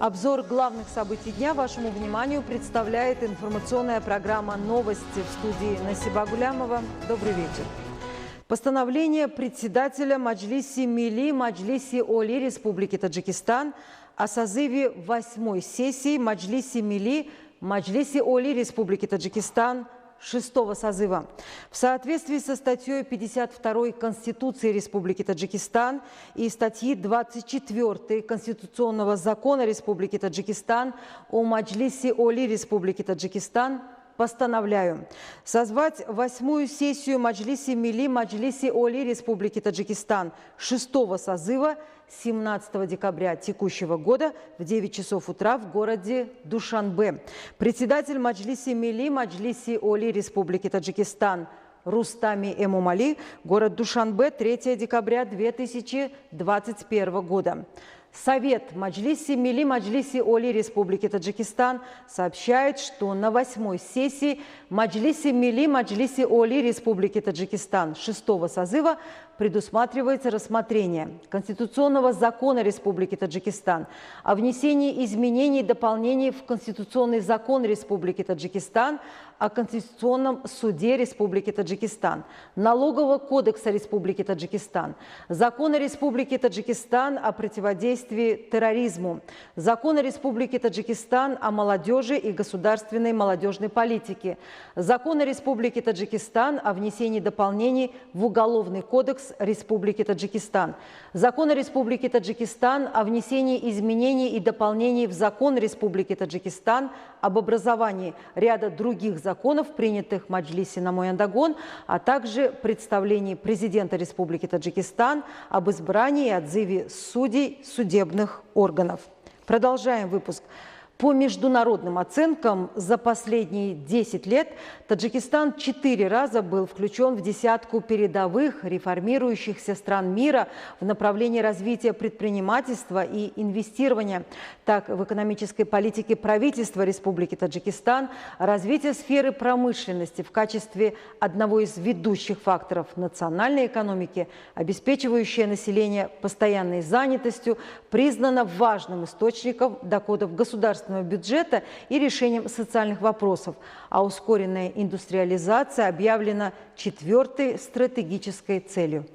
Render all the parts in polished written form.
Обзор главных событий дня вашему вниманию представляет информационная программа «Новости» в студии Насиба Гулямова. Добрый вечер. Постановление председателя Маджлиси Милли Маджлиси Оли Республики Таджикистан о созыве 8-й сессии Маджлиси Милли Маджлиси Оли Республики Таджикистан 6-го созыва. В соответствии со статьей 52 Конституции Республики Таджикистан и статьи 24 Конституционного закона Республики Таджикистан о Маджлиси Оли Республики Таджикистан постановляю созвать 8-ю сессию Маджлиси Милли Маджлиси Оли Республики Таджикистан 6-го созыва 17 декабря текущего года в 9 часов утра в городе Душанбе. Председатель Маджлиси Милли Маджлиси Оли Республики Таджикистан Рустами Эмомали, город Душанбе, 3 декабря 2021 года. Совет Маджлиси Милли Маджлиси Оли Республики Таджикистан сообщает, что на 8-й сессии Маджлиси Милли Маджлиси Оли Республики Таджикистан 6-го созыва предусматривается рассмотрение Конституционного закона Республики Таджикистан о внесении изменений и дополнений в Конституционный закон Республики Таджикистан о Конституционном суде Республики Таджикистан, Налогового кодекса Республики Таджикистан, Закона Республики Таджикистан о противодействии терроризму, Закона Республики Таджикистан о молодежи и государственной молодежной политике, Закона Республики Таджикистан о внесении дополнений в Уголовный кодекс Республики Таджикистан, Закона Республики Таджикистан о внесении изменений и дополнений в Закон Республики Таджикистан об образовании ряда других законов, принятых в Маджлисе Намояндагон, а также представлении президента Республики Таджикистан об избрании и отзыве судей судебных органов. Продолжаем выпуск. По международным оценкам, за последние 10 лет Таджикистан 4 раза был включен в десятку передовых реформирующихся стран мира в направлении развития предпринимательства и инвестирования. Так, в экономической политике правительства Республики Таджикистан развитие сферы промышленности в качестве одного из ведущих факторов национальной экономики, обеспечивающее население постоянной занятостью, признано важным источником доходов государственного бюджета и решением социальных вопросов, а ускоренная индустриализация объявлена 4-й стратегической целью.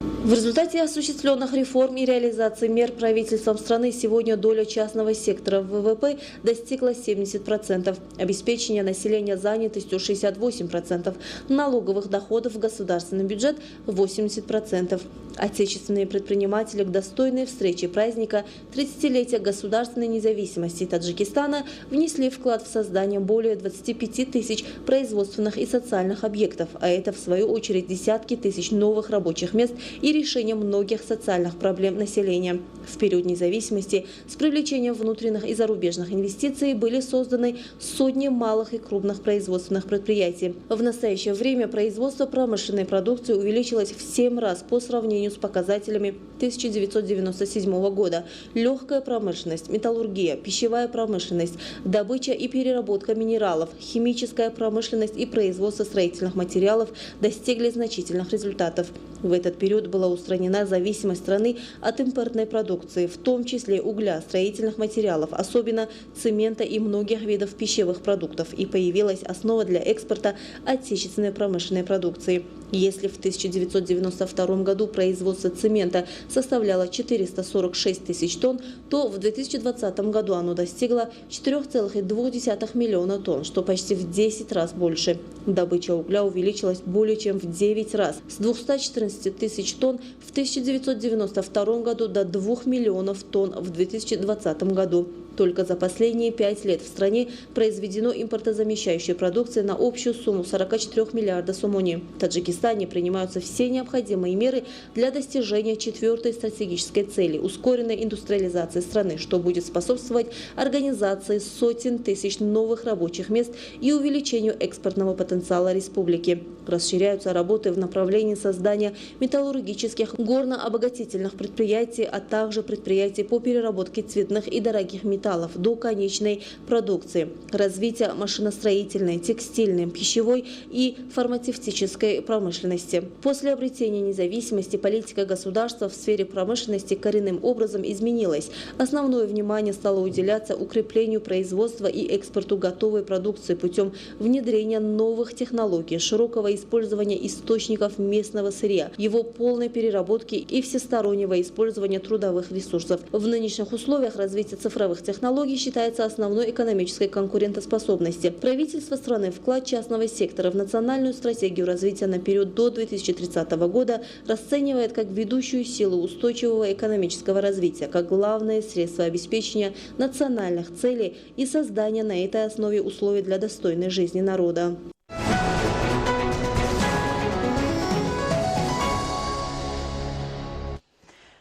В результате осуществленных реформ и реализации мер правительством страны сегодня доля частного сектора в ВВП достигла 70%, обеспечение населения занятостью 68%, налоговых доходов в государственный бюджет 80%. Отечественные предприниматели к достойной встрече праздника 30-летия государственной независимости Таджикистана внесли вклад в создание более 25 тысяч производственных и социальных объектов, а это в свою очередь десятки тысяч новых рабочих мест и решение многих социальных проблем населения. В период независимости с привлечением внутренних и зарубежных инвестиций были созданы сотни малых и крупных производственных предприятий. В настоящее время производство промышленной продукции увеличилось в 7 раз по сравнению с показателями 1997 года. Легкая промышленность, металлургия, пищевая промышленность, добыча и переработка минералов, химическая промышленность и производство строительных материалов достигли значительных результатов. В этот период была устранена зависимость страны от импортной продукции, в том числе угля, строительных материалов, особенно цемента и многих видов пищевых продуктов, и появилась основа для экспорта отечественной промышленной продукции. Если в 1992 году производство цемента составляло 446 тысяч тонн, то в 2020 году оно достигло 4,2 миллиона тонн, что почти в 10 раз больше. Добыча угля увеличилась более чем в 9 раз, с 214 тысяч тонн в 1992 году до 2 миллионов тонн в 2020 году. Только за последние 5 лет в стране произведено импортозамещающей продукции на общую сумму 44 миллиардов сомони. В Таджикистане принимаются все необходимые меры для достижения 4-й стратегической цели – ускоренной индустриализации страны, что будет способствовать организации сотен тысяч новых рабочих мест и увеличению экспортного потенциала республики. Расширяются работы в направлении создания металлургических горно-обогатительных предприятий, а также предприятий по переработке цветных и дорогих металлов металлов до конечной продукции, развития машиностроительной, текстильной, пищевой и фармацевтической промышленности. После обретения независимости политика государства в сфере промышленности коренным образом изменилась. Основное внимание стало уделяться укреплению производства и экспорту готовой продукции путем внедрения новых технологий, широкого использования источников местного сырья, его полной переработки и всестороннего использования трудовых ресурсов. В нынешних условиях развитие цифровых технологий считается основной экономической конкурентоспособности. Правительство страны вклад частного сектора в национальную стратегию развития на период до 2030 года расценивает как ведущую силу устойчивого экономического развития, как главное средство обеспечения национальных целей и создания на этой основе условий для достойной жизни народа.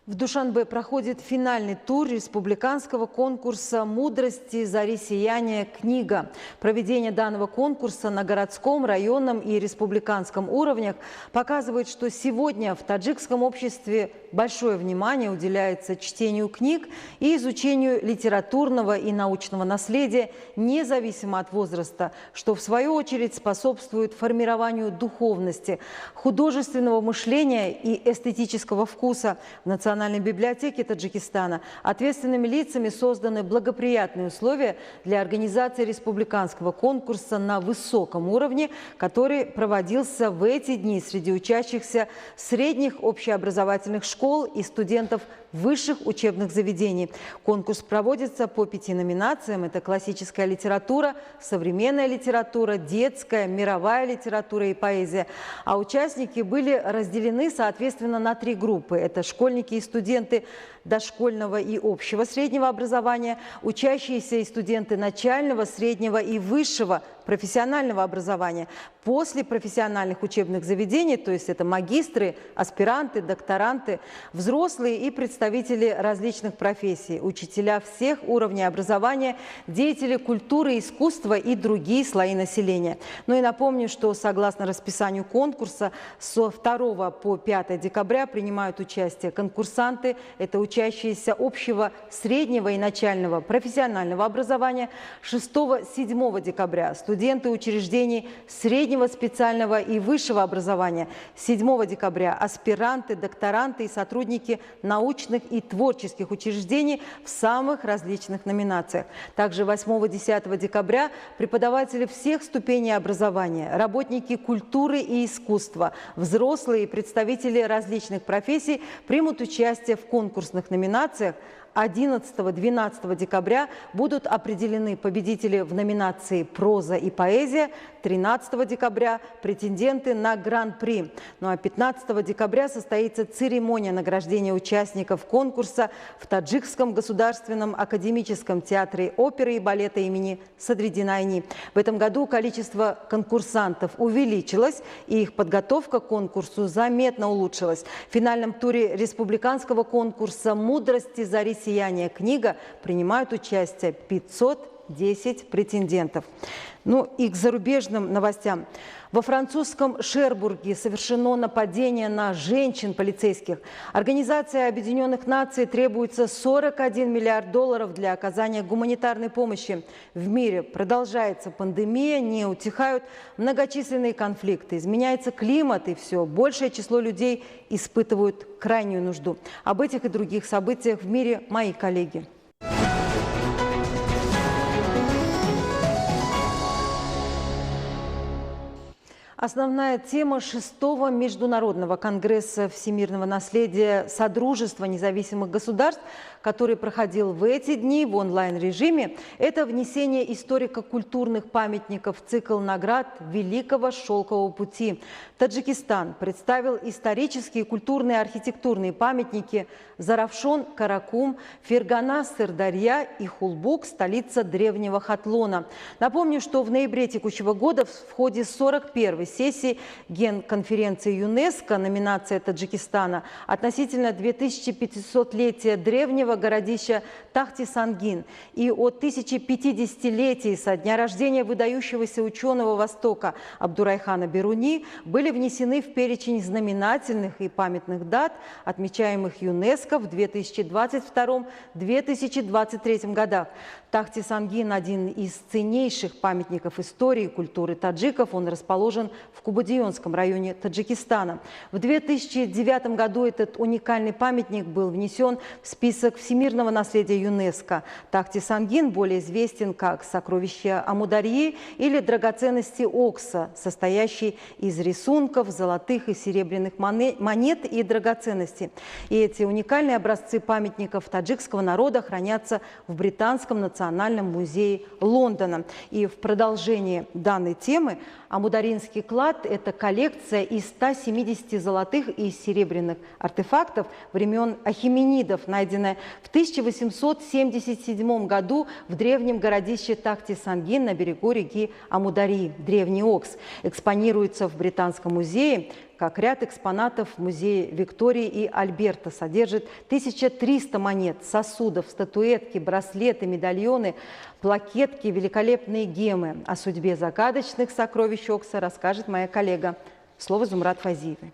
В Душанбе проходит финальный тур республиканского конкурса «Мудрости зари сияния. Книга». Проведение данного конкурса на городском, районном и республиканском уровнях показывает, что сегодня в таджикском обществе большое внимание уделяется чтению книг и изучению литературного и научного наследия, независимо от возраста, что в свою очередь способствует формированию духовности, художественного мышления и эстетического вкуса. В Национальной библиотеке Таджикистана ответственными лицами созданы благоприятные условия для организации республиканского конкурса на высоком уровне, который проводился в эти дни среди учащихся средних общеобразовательных школ и студентов высших учебных заведений. Конкурс проводится по 5 номинациям. Это классическая литература, современная литература, детская, мировая литература и поэзия. А участники были разделены, соответственно, на 3 группы. Это школьники и студенты дошкольного и общего среднего образования, учащиеся и студенты начального, среднего и высшего профессионального образования. После профессиональных учебных заведений, то есть это магистры, аспиранты, докторанты, взрослые и представители различных профессий, учителя всех уровней образования, деятели культуры, искусства и другие слои населения. Ну и напомню, что согласно расписанию конкурса со 2 по 5 декабря принимают участие конкурсанты, это учащиеся общего, среднего и начального профессионального образования, 6-7 декабря студенты учреждений среднего, специального и высшего образования, 7 декабря аспиранты, докторанты и сотрудники научных и творческих учреждений в самых различных номинациях. Также 8-10 декабря преподаватели всех ступеней образования, работники культуры и искусства, взрослые и представители различных профессий примут участие в конкурсных номинациях. 11-12 декабря будут определены победители в номинации «Проза и поэзия», 13 декабря – претенденты на Гран-при. Ну а 15 декабря состоится церемония награждения участников конкурса в Таджикском государственном академическом театре оперы и балета имени Садриддина Айни. В этом году количество конкурсантов увеличилось, и их подготовка к конкурсу заметно улучшилась. В финальном туре республиканского конкурса «Мудрости зари сияния. Книга» принимают участие 510 претендентов. Ну и к зарубежным новостям. Во французском Шербурге совершено нападение на женщин-полицейских. Организации Объединенных Наций требуется 41 миллиард долларов для оказания гуманитарной помощи. В мире продолжается пандемия, не утихают многочисленные конфликты, изменяется климат, и все большее число людей испытывают крайнюю нужду. Об этих и других событиях в мире мои коллеги. Основная тема 6-го Международного конгресса всемирного наследия Содружества независимых государств, который проходил в эти дни в онлайн-режиме, это внесение историко-культурных памятников в цикл наград Великого Шелкового пути. Таджикистан представил исторические, культурные, архитектурные памятники Заравшон, Каракум, Фергана, Сырдарья и Хулбук, столица древнего Хатлона. Напомню, что в ноябре текущего года в ходе 41-й сессии Генконференции ЮНЕСКО, номинация Таджикистана относительно 2500-летия древнего городища Тахти-Сангин и о 1050-летии со дня рождения выдающегося ученого Востока Абдурайхана Бируни были внесены в перечень знаменательных и памятных дат, отмечаемых ЮНЕСКО в 2022-2023 годах. Тахти-Сангин – один из ценнейших памятников истории и культуры таджиков. Он расположен в Кубадионском районе Таджикистана. В 2009 году этот уникальный памятник был внесен в список всемирного наследия ЮНЕСКО. Тахти-Сангин более известен как сокровище Амударьи или драгоценности Окса, состоящий из рисунков, золотых и серебряных монет и драгоценностей. И эти уникальные образцы памятников таджикского народа хранятся в Британском национальном музее Лондона. И в продолжении данной темы Амударинский клад – это коллекция из 170 золотых и серебряных артефактов времен ахеменидов, найденная в 1877 году в древнем городище Тахти-Сангин на берегу реки Амударьи, Древний Окс. Экспонируется в Британском музее как ряд экспонатов в музее Виктории и Альберта. Содержит 1300 монет, сосудов, статуэтки, браслеты, медальоны, плакетки, великолепные гемы. О судьбе загадочных сокровищ Окса расскажет моя коллега. Слово Зумрат Фазиевой.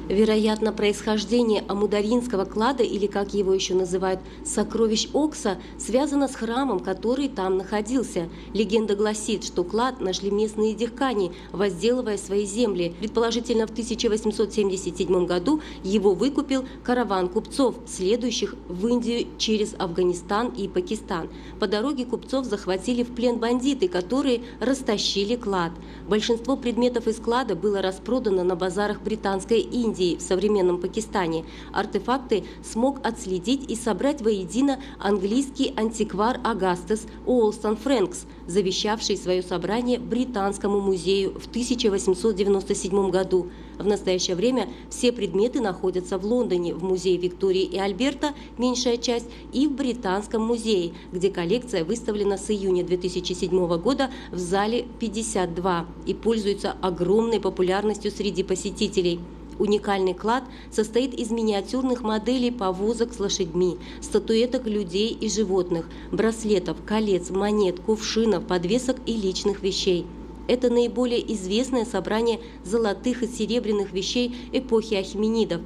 Вероятно, происхождение Амударинского клада, или как его еще называют, сокровищ Окса, связано с храмом, который там находился. Легенда гласит, что клад нашли местные дихкани, возделывая свои земли. Предположительно, в 1877 году его выкупил караван купцов, следующих в Индию через Афганистан и Пакистан. По дороге купцов захватили в плен бандиты, которые растащили клад. Большинство предметов из клада было распродано на базарах Британской Индии в современном Пакистане. Артефакты смог отследить и собрать воедино английский антиквар Агастес Уолстон Фрэнкс, завещавший свое собрание Британскому музею в 1897 году. В настоящее время все предметы находятся в Лондоне, в музее Виктории и Альберта, меньшая часть, и в Британском музее, где коллекция выставлена с июня 2007 года в зале 52 и пользуется огромной популярностью среди посетителей. Уникальный клад состоит из миниатюрных моделей повозок с лошадьми, статуэток людей и животных, браслетов, колец, монет, кувшинов, подвесок и личных вещей. Это наиболее известное собрание золотых и серебряных вещей эпохи ахеменидов.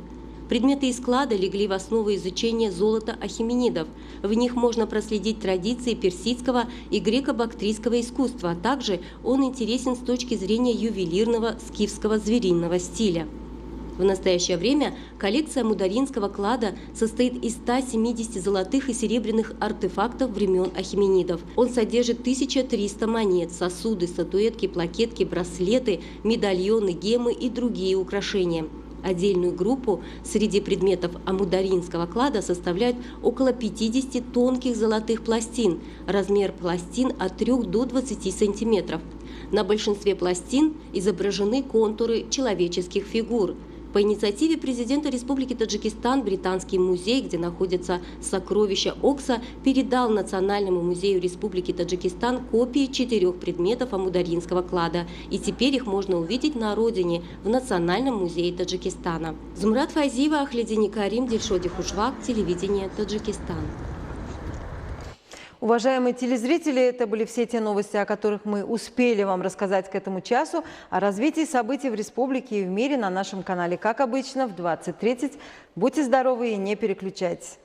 Предметы из клада легли в основу изучения золота ахеменидов. В них можно проследить традиции персидского и греко-бактрийского искусства, а также он интересен с точки зрения ювелирного скифского звериного стиля. В настоящее время коллекция Амударинского клада состоит из 170 золотых и серебряных артефактов времен ахеменидов. Он содержит 1300 монет, сосуды, статуэтки, плакетки, браслеты, медальоны, гемы и другие украшения. Отдельную группу среди предметов Амударинского клада составляют около 50 тонких золотых пластин. Размер пластин от 3 до 20 сантиметров. На большинстве пластин изображены контуры человеческих фигур. По инициативе президента Республики Таджикистан Британский музей, где находятся сокровища Окса, передал Национальному музею Республики Таджикистан копии 4 предметов Амударинского клада. И теперь их можно увидеть на родине, в Национальном музее Таджикистана. Зумрат Фазиева, Ахледини Карим, Дильшоди Хушвак, телевидение Таджикистан. Уважаемые телезрители, это были все те новости, о которых мы успели вам рассказать к этому часу. О развитии событий в республике и в мире на нашем канале, как обычно, в 20:30. Будьте здоровы и не переключайтесь.